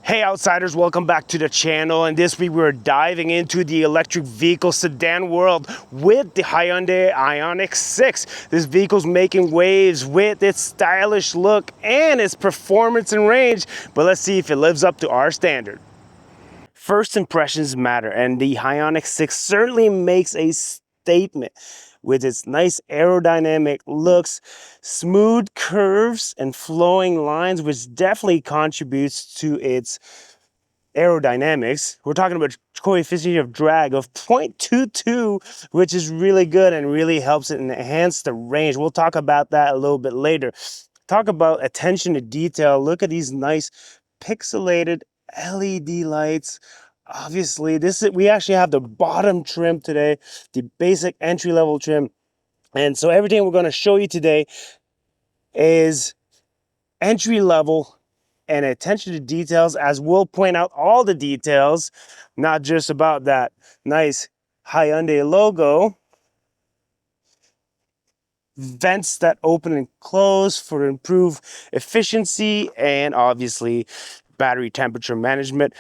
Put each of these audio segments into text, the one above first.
Hey outsiders, welcome back to the channel, and this week we're diving into the electric vehicle sedan world with the Hyundai Ioniq 6. This vehicle's making waves with its stylish look and its performance and range, but let's see if it lives up to our standard. First impressions matter, and the Ioniq 6 certainly makes a statement with its nice aerodynamic looks, smooth curves, and flowing lines, which definitely contributes to its aerodynamics. We're talking about coefficient of drag of 0.22, which is really good and really helps it enhance the range. We'll talk about that a little bit later. Talk about attention to detail. Look at these nice pixelated LED lights. Obviously, we actually have the bottom trim today, the basic entry-level trim. And so everything we're going to show you today is entry level and attention to details, as we'll point out all the details, not just about that nice Hyundai logo. Vents that open and close for improved efficiency, and obviously battery temperature management.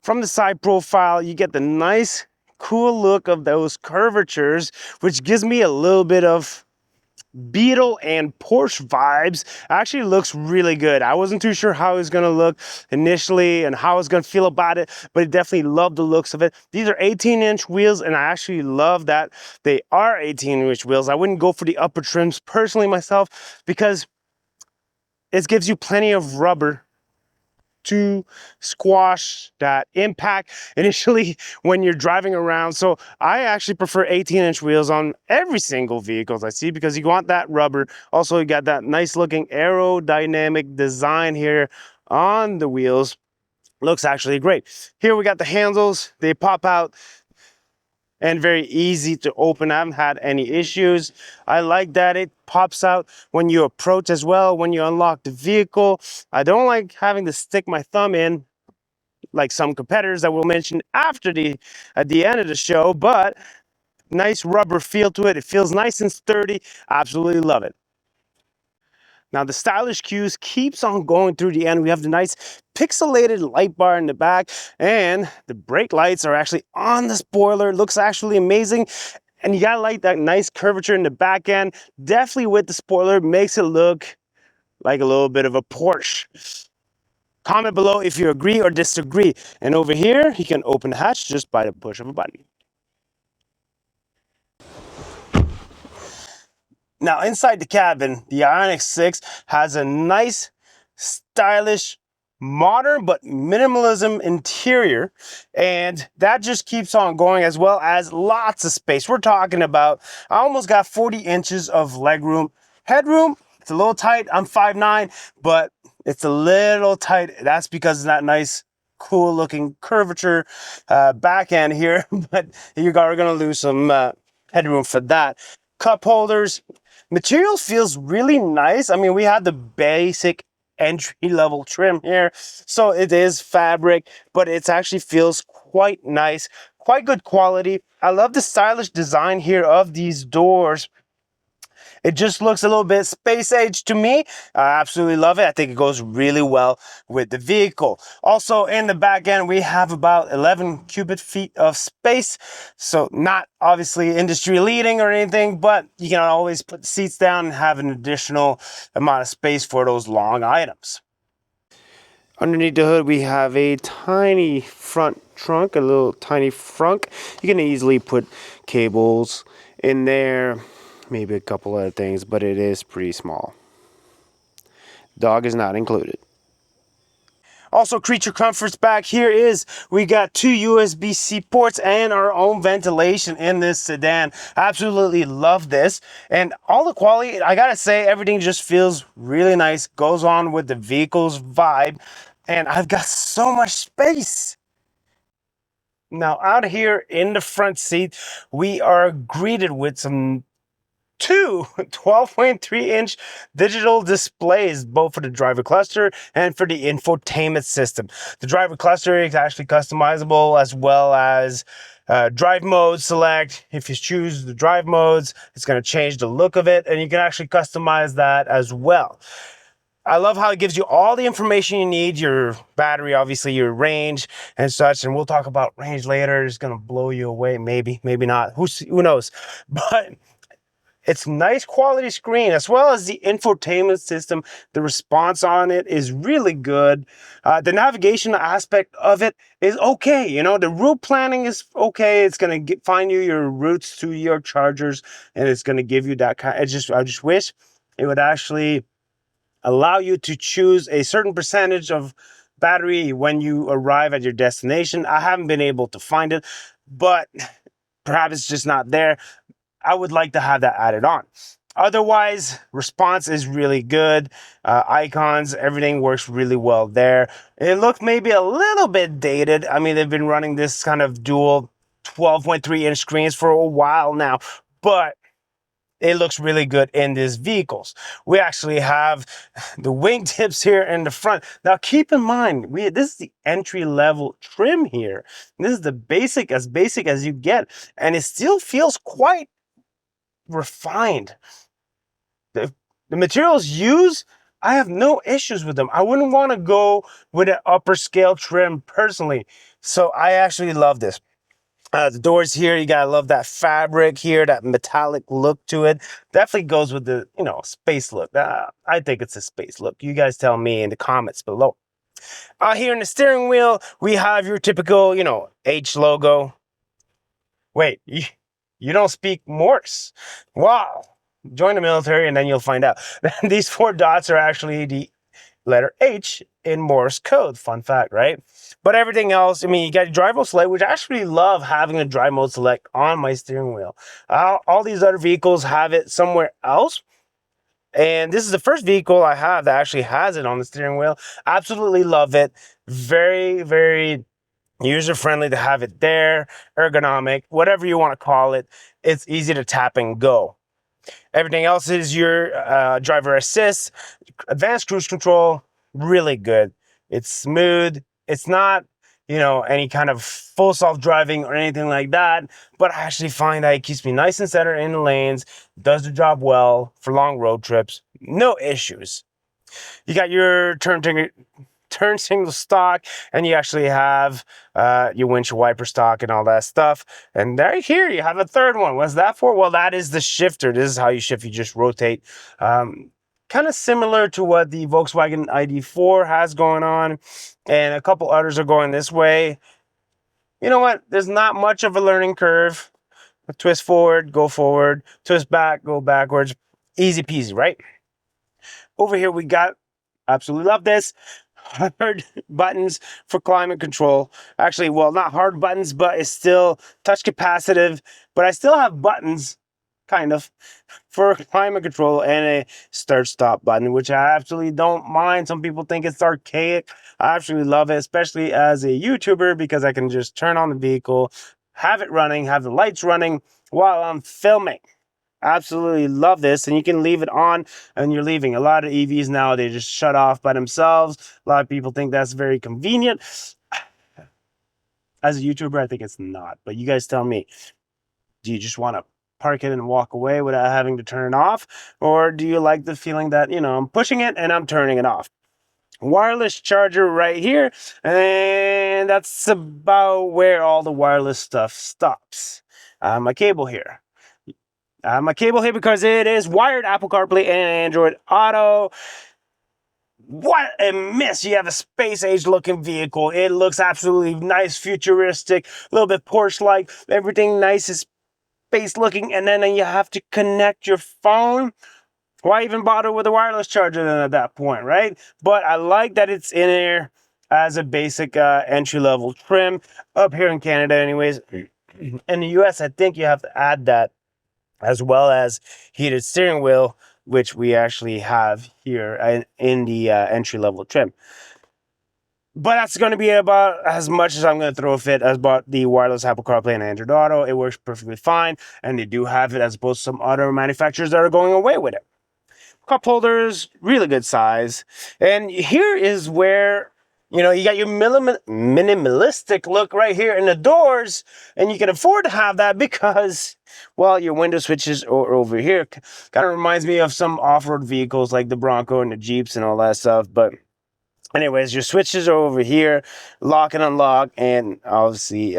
From the side profile, you get the nice cool look of those curvatures, which gives me a little bit of Beetle and Porsche vibes. Actually looks really good. I wasn't too sure how it was going to look initially and how I was going to feel about it, but I definitely love the looks of it. These are 18-inch wheels, and I actually love that they are 18-inch wheels. I wouldn't go for the upper trims personally myself, because it gives you plenty of rubber to squash that impact initially when you're driving around. So I actually prefer 18-inch wheels on every single vehicles I see, because you want that rubber. Also, you got that nice looking aerodynamic design here on the wheels. Looks actually great. Here we got the handles. They pop out and very easy to open. I haven't had any issues. I like that it pops out when you approach as well, when you unlock the vehicle. I don't like having to stick my thumb in like some competitors that we'll mention at the end of the show, but nice rubber feel to it. It feels nice and sturdy. Absolutely love it. Now the stylish cues keeps on going through the end. We have the nice pixelated light bar in the back, and the brake lights are actually on the spoiler. It looks actually amazing. And you gotta like that nice curvature in the back end. Definitely with the spoiler, makes it look like a little bit of a Porsche. Comment below if you agree or disagree. And over here, you can open the hatch just by the push of a button. Now, inside the cabin, the Ioniq 6 has a nice, stylish, modern but minimalism interior, and that just keeps on going, as well as lots of space. We're talking about, I almost got 40 inches of legroom. Headroom, it's a little tight. I'm 5'9", but it's a little tight. That's because of that nice, cool looking curvature back end here, but you're gonna lose some headroom for that. Cup holders. Material feels really nice. I mean, we have the basic entry-level trim here, so it is fabric, but it actually feels quite nice, quite good quality. I love the stylish design here of these doors. It just looks a little bit space age to me. I absolutely love it. I think it goes really well with the vehicle. Also, in the back end, we have about 11 cubic feet of space. So not obviously industry leading or anything, but you can always put the seats down and have an additional amount of space for those long items. Underneath the hood, we have a tiny front trunk, a little tiny frunk. You can easily put cables in there, maybe a couple other things, but it is pretty small. Dog is not included. Also, creature comforts back here is we got 2 USB-C ports and our own ventilation in this sedan. Absolutely love this. And all the quality, I gotta say, everything just feels really nice, goes on with the vehicle's vibe, and I've got so much space. Now out here in the front seat, we are greeted with two 12.3-inch digital displays, both for the driver cluster and for the infotainment system. The driver cluster is actually customizable, as well as drive mode select. If you choose the drive modes, it's going to change the look of it, and you can actually customize that as well. I love how it gives you all the information you need, your battery, obviously your range and such. And we'll talk about range later. It's going to blow you away. Maybe, maybe not. Who knows? But it's nice quality screen, as well as the infotainment system. The response on it is really good. The navigation aspect of it is okay. You know, the route planning is okay. It's going to find you your routes to your chargers, and it's going to give you that kind. I just wish it would actually allow you to choose a certain percentage of battery when you arrive at your destination. I haven't been able to find it, but perhaps it's just not there. I would like to have that added on. Otherwise, response is really good. Icons, everything works really well there. It looks maybe a little bit dated. I mean, they've been running this kind of dual 12.3-inch screens for a while now, but it looks really good in these vehicles. We actually have the wingtips here in the front. Now, keep in mind, this is the entry-level trim here. This is the basic as you get, and it still feels quite refined. The materials used, I have no issues with them. I wouldn't want to go with an upper scale trim personally. So I actually love this. The doors here, you gotta love that fabric here, that metallic look to it. Definitely goes with the, space look. I think it's a space look. You guys tell me in the comments below. Here in the steering wheel, we have your typical, H logo. Wait, you don't speak Morse? Wow. Join the military and then you'll find out. These 4 dots are actually the letter H in Morse code. Fun fact, right? But everything else, I mean, you got drive mode select, which I actually love having a drive mode select on my steering wheel. All these other vehicles have it somewhere else. And this is the first vehicle I have that actually has it on the steering wheel. Absolutely love it. Very, very user-friendly to have it there. Ergonomic, whatever you want to call it. It's easy to tap and go. Everything else is your driver assist, advanced cruise control, really good. It's smooth. It's not, any kind of full self-driving or anything like that, but I actually find that it keeps me nice and centered in the lanes, does the job well for long road trips, no issues. You got your turn signal stock, and you actually have your windshield wiper stock and all that stuff. And right here you have a third one. What's that for? Well, that is the shifter. This is how you shift. You just rotate. Kind of similar to what the Volkswagen ID4 has going on, and a couple others are going this way. You know what? There's not much of a learning curve. Twist forward, go forward. Twist back, go backwards. Easy peasy, right? Over here we got, absolutely love this, hard buttons for climate control. Actually, well, not hard buttons, but it's still touch capacitive. But I still have buttons, kind of, for climate control and a start-stop button, which I absolutely don't mind. Some people think it's archaic. I absolutely love it, especially as a YouTuber, because I can just turn on the vehicle, have it running, have the lights running while I'm filming. Absolutely love this, and you can leave it on and you're leaving. A lot of EVs now, they just shut off by themselves. A lot of people think that's very convenient. As a YouTuber, I think it's not, but you guys tell me. Do you just want to park it and walk away without having to turn it off? Or do you like the feeling that, I'm pushing it and I'm turning it off? Wireless charger right here, and that's about where all the wireless stuff stops. My cable here. My cable here because it is wired Apple CarPlay and Android Auto. What a miss. You have a space age looking vehicle. It looks absolutely nice, futuristic, a little bit Porsche-like. Everything nice is space looking, and then you have to connect your phone. Why even bother with a wireless charger then at that point, right? But I like that it's in there as a basic entry-level trim. Up here in Canada anyways. In the US, I think you have to add that, as well as heated steering wheel, which we actually have here in the entry-level trim. But that's going to be about as much as I'm going to throw a fit as about the wireless Apple CarPlay and Android Auto. It works perfectly fine, and they do have it as opposed to some other manufacturers that are going away with it. Cup holders, really good size. And here is where You know, you got your minimalistic look right here in the doors, and you can afford to have that because, well, your window switches are over here. Kind of reminds me of some off-road vehicles like the Bronco and the Jeeps and all that stuff. But anyways, your switches are over here, lock and unlock, and obviously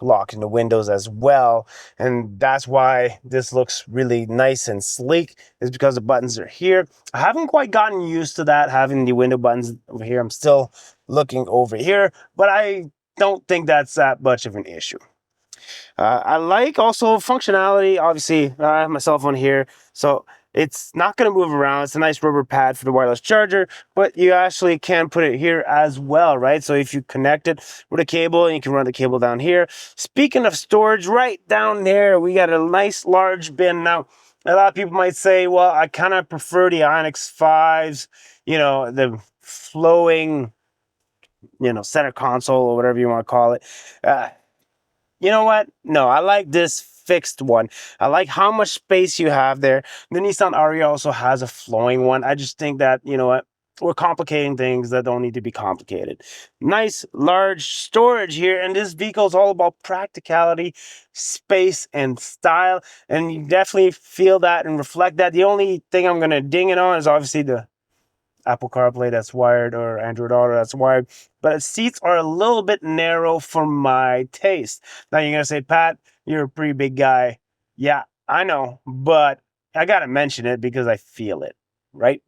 locking the windows as well. And that's why this looks really nice and sleek, is because the buttons are here. I haven't quite gotten used to that, having the window buttons over here. I'm still looking over here, but I don't think that's that much of an issue. I like also functionality. Obviously, I have my cell phone here, so it's not going to move around. It's a nice rubber pad for the wireless charger, but you actually can put it here as well, right? So if you connect it with a cable, and you can run the cable down here. Speaking of storage, right down there, we got a nice large bin. Now, a lot of people might say, well, I kind of prefer the Ioniq 5s, you know, the flowing, you know, center console or whatever you want to call it. You know what? No, I like this fixed one. I like how much space you have there. The Nissan Ariya also has a flowing one. I just think that, you know what, we're complicating things that don't need to be complicated. Nice large storage here, and this vehicle is all about practicality, space, and style, and you definitely feel that and reflect that. The only thing I'm going to ding it on is obviously the Apple CarPlay that's wired, or Android Auto that's wired, but the seats are a little bit narrow for my taste. Now you're gonna say, Pat, you're a pretty big guy. Yeah, I know, but I gotta mention it because I feel it, right?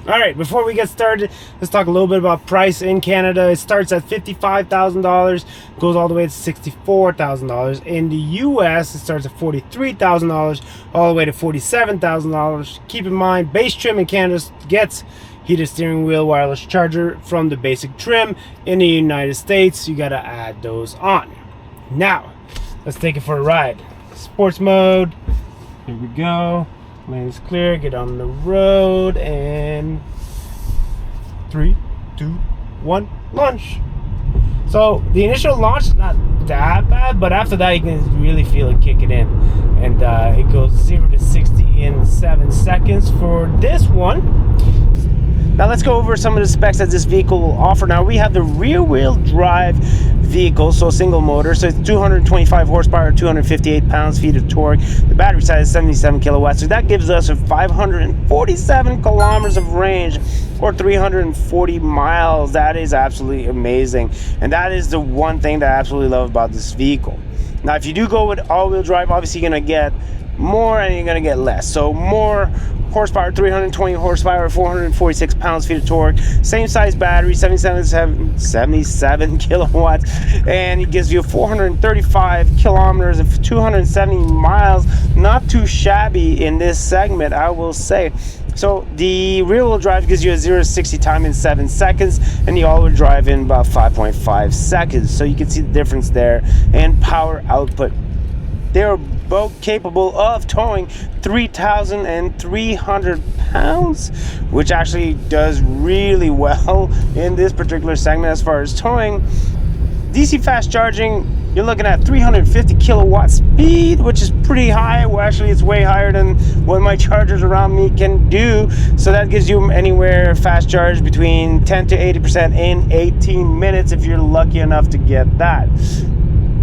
All right, before we get started, let's talk a little bit about price in Canada. It starts at $55,000, goes all the way to $64,000. In the US, it starts at $43,000, all the way to $47,000. Keep in mind, base trim in Canada gets heated steering wheel, wireless charger from the basic trim. In the United States, you gotta add those on. Now, let's take it for a ride. Sports mode, here we go. Lane is clear, get on the road, and 3, 2, 1, launch. So the initial launch is not that bad, but after that you can really feel it kicking in. And it goes 0 to 60 in 7 seconds for this one. Now let's go over some of the specs that this vehicle will offer. Now we have the rear wheel drive vehicle, so single motor, so it's 225 horsepower, 258 pounds-feet of torque. The battery size is 77 kilowatts, so that gives us a 547 kilometers of range, or 340 miles. That is absolutely amazing, and that is the one thing that I absolutely love about this vehicle. Now if you do go with all-wheel drive, obviously you're going to get more and you're going to get less. So more horsepower, 320 horsepower, 446 pounds-feet of torque, same size battery, 77 kilowatts, and it gives you 435 kilometers of 270 miles. Not too shabby in this segment, I will say. So the rear-wheel drive gives you a 0 to 60 time in 7 seconds, and the all-wheel drive in about 5.5 seconds. So you can see the difference there. And power output, they're both capable of towing 3,300 pounds, which actually does really well in this particular segment as far as towing. DC fast charging, you're looking at 350 kilowatt speed, which is pretty high. Well, actually, it's way higher than what my chargers around me can do. So that gives you anywhere fast charge between 10 to 80% in 18 minutes if you're lucky enough to get that.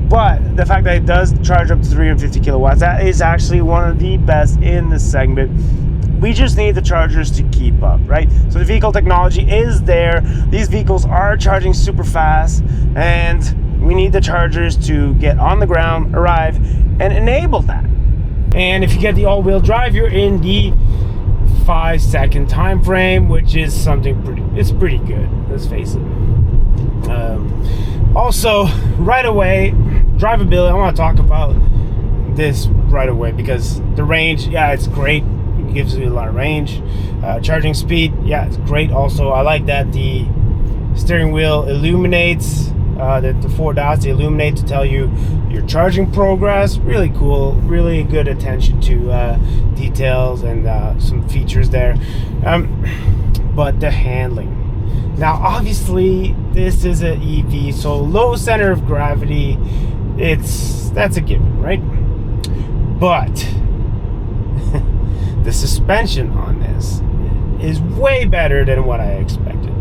But the fact that it does charge up to 350 kilowatts, that is actually one of the best in the segment. We just need the chargers to keep up, right? So the vehicle technology is there. These vehicles are charging super fast, and we need the chargers to get on the ground, arrive, and enable that. And if you get the all-wheel drive, you're in the 5-second time frame, which is something pretty good, let's face it. Also, right away, drivability, I want to talk about this right away because the range, yeah, it's great. It gives you a lot of range. Charging speed, yeah, it's great also. I like that the steering wheel illuminates, the 4 dots, they illuminate to tell you your charging progress. Really cool, really good attention to details and some features there. But the handling. Now, obviously, this is an EV, so low center of gravity, that's a given, right? But the suspension on this is way better than what I expected.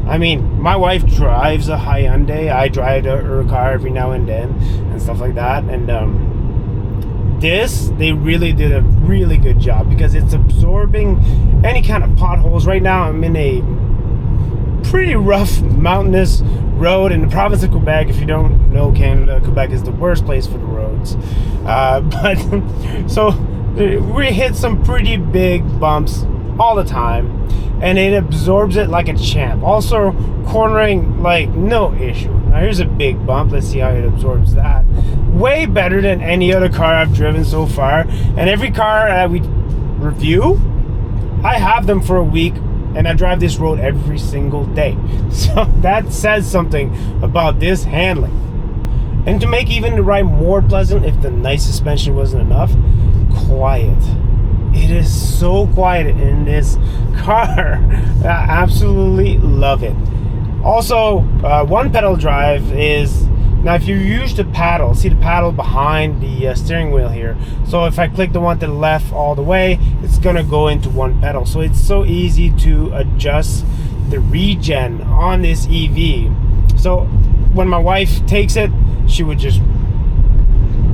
I mean, my wife drives a Hyundai. I drive her car every now and then and stuff like that. And they really did a really good job because it's absorbing any kind of potholes. Right now I'm in a pretty rough mountainous road in the province of Quebec. If you don't know Canada, Quebec is the worst place for the roads. But so we hit some pretty big bumps all the time, and it absorbs it like a champ. Also cornering like no issue. Now here's a big bump. Let's see how it absorbs that. Way better than any other car I've driven so far. And every car that we review, I have them for a week, and I drive this road every single day. So that says something about this handling. And to make even the ride more pleasant, if the nice suspension wasn't enough, quiet. It is so quiet in this car. I absolutely love it. Also, one pedal drive is, now if you use the paddle, see the paddle behind the steering wheel here. So if I click the one to the left all the way, it's gonna go into one pedal. So it's so easy to adjust the regen on this EV. So when my wife takes it, she would just,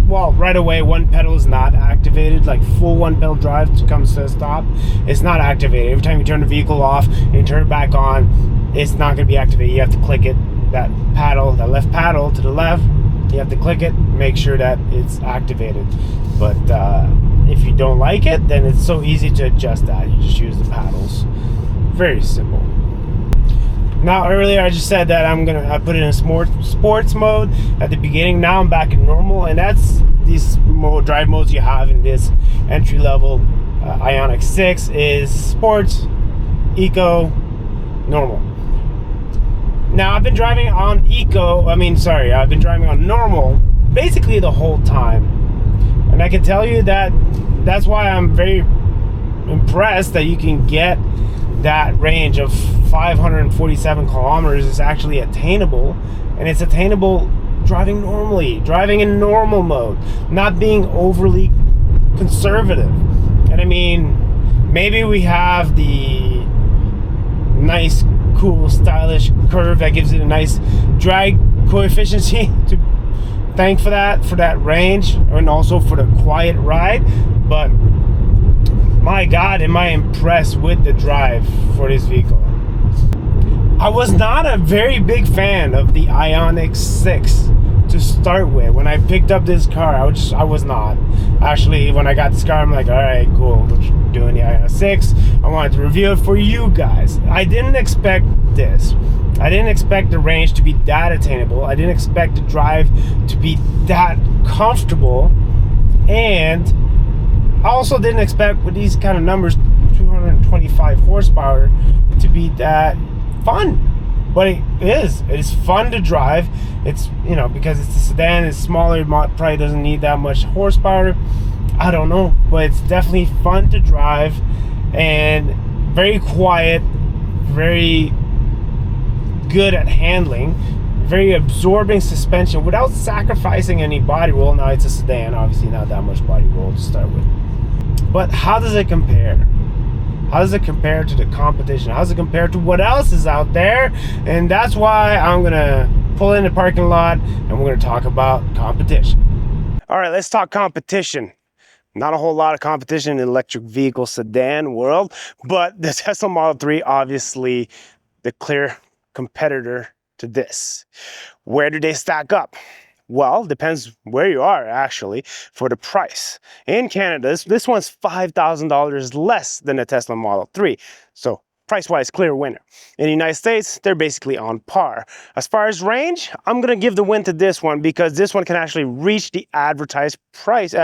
well, right away, one pedal is not activated. Like full one pedal drive comes to a stop, it's not activated. Every time you turn the vehicle off and turn it back on, it's not going to be activated. You have to click it, that paddle, that left paddle to the left, you have to click it, make sure that it's activated. But if you don't like it, then it's so easy to adjust that. You just use the paddles. Very simple. Now earlier I just said that I put it in sports mode at the beginning. Now I'm back in normal, and that's these drive modes you have in this entry level Ioniq 6 is sports, eco, normal. Now I've been driving on I've been driving on normal basically the whole time, and I can tell you that that's why I'm very impressed that you can get that range of 547 kilometers is actually attainable, and it's attainable driving normally, driving in normal mode, not being overly conservative. And I mean, maybe we have the nice, cool, stylish curve that gives it a nice drag coefficient to thank for that range, and also for the quiet ride. But my God, am I impressed with the drive for this vehicle. I was not a very big fan of the Ioniq 6 to start with. When I picked up this car, I was not. Actually, when I got this car, I'm like, all right, cool, we're doing the Ioniq 6. I wanted to review it for you guys. I didn't expect this. I didn't expect the range to be that attainable. I didn't expect the drive to be that comfortable. And I also didn't expect, with these kind of numbers, 225 horsepower, to be that fun. But it is. It is fun to drive. It's, because it's a sedan, it's smaller, it probably doesn't need that much horsepower. I don't know. But it's definitely fun to drive, and very quiet, very good at handling, very absorbing suspension without sacrificing any body roll. Now it's a sedan, obviously not that much body roll to start with. But how does it compare? How does it compare to the competition? How does it compare to what else is out there? And that's why I'm gonna pull in the parking lot and we're gonna talk about competition. All right, let's talk competition. Not a whole lot of competition in the electric vehicle sedan world, but the Tesla Model 3, obviously the clear competitor to this. Where do they stack up? Well, depends where you are, actually, for the price. In Canada, this one's $5,000 less than the Tesla Model 3. So price-wise, clear winner. In the United States, they're basically on par. As far as range, I'm going to give the win to this one because this one can actually reach the advertised price,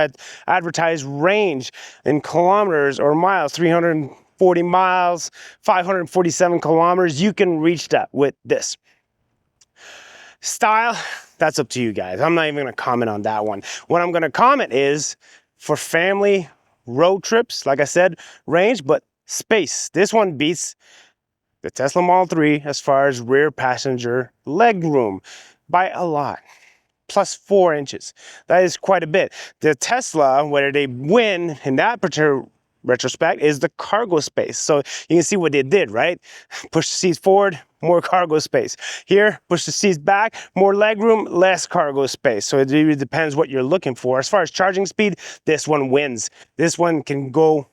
advertised range in kilometers or miles, 340 miles, 547 kilometers. You can reach that with this. Style, that's up to you guys. I'm not even going to comment on that one. What I'm going to comment is for family road trips, like I said, range, but space. This one beats the Tesla Model 3 as far as rear passenger leg room by a lot. Plus 4 inches. That is quite a bit. The Tesla, whether they win in that retrospect, is the cargo space. So you can see what they did, right? Push the seats forward, more cargo space. Here, push the seats back, more legroom, less cargo space. So it really depends what you're looking for. As far as charging speed, this one wins. This one can go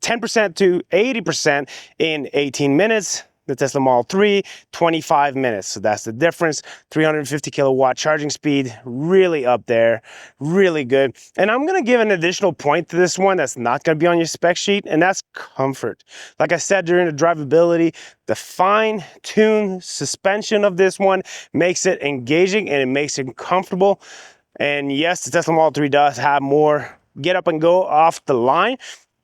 10% to 80% in 18 minutes. The Tesla Model 3, 25 minutes. So that's the difference. 350 kilowatt charging speed, really up there, really good. And I'm gonna give an additional point to this one that's not gonna be on your spec sheet, and that's comfort. Like I said during the drivability, the fine-tuned suspension of this one makes it engaging and it makes it comfortable. And yes, the Tesla Model 3 does have more get up and go off the line,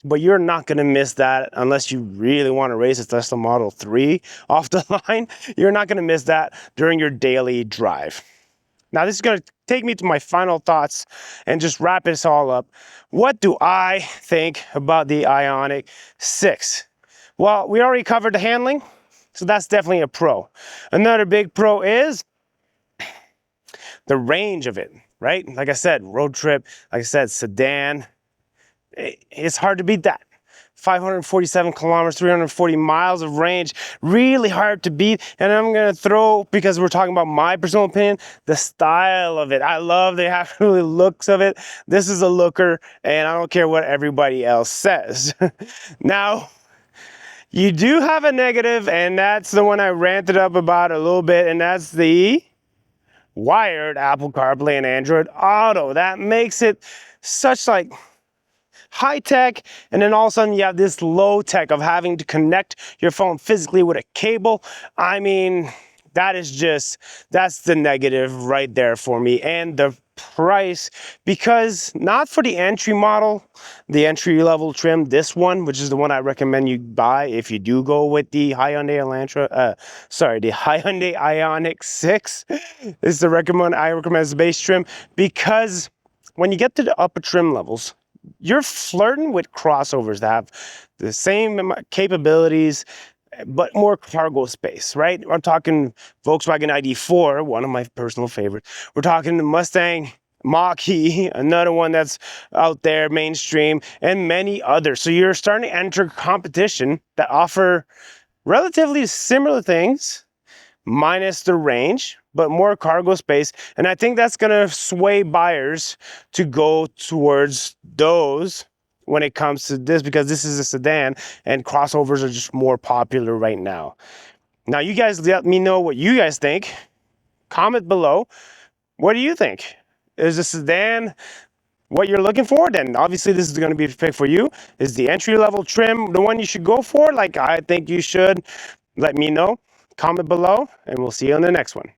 but you're not going to miss that unless you really want to race a Tesla Model 3 off the line. You're not going to miss that during your daily drive. Now, this is going to take me to my final thoughts and just wrap this all up. What do I think about the Ioniq 6? Well, we already covered the handling, so that's definitely a pro. Another big pro is the range of it, right? Like I said, road trip, like I said, sedan. It's hard to beat that. 547 kilometers, 340 miles of range, really hard to beat. And I'm gonna throw, because we're talking about my personal opinion, the style of it. I love the absolute looks of it. This is a looker, and I don't care what everybody else says. Now, you do have a negative, and that's the one I ranted up about a little bit, and that's the wired Apple CarPlay and Android Auto. That makes it such like high tech, and then all of a sudden you have this low tech of having to connect your phone physically with a cable. I mean, that's the negative right there for me. And the price, because not for the entry model, the entry level trim, this one, which is the one I recommend you buy if you do go with the Hyundai the Hyundai Ioniq 6 is the recommend I recommend as the base trim, because when you get to the upper trim levels, you're flirting with crossovers that have the same capabilities, but more cargo space, right? I'm talking Volkswagen ID4, one of my personal favorites. We're talking the Mustang Mach-E, another one that's out there, mainstream, and many others. So you're starting to enter competition that offer relatively similar things, minus the range, but more cargo space. And I think that's going to sway buyers to go towards those when it comes to this, because this is a sedan and crossovers are just more popular right now. Now, you guys let me know what you guys think. Comment below. What do you think? Is a sedan what you're looking for? Then obviously this is going to be the pick for you. Is the entry level trim the one you should go for? Like I think you should. Let me know. Comment below, and we'll see you on the next one.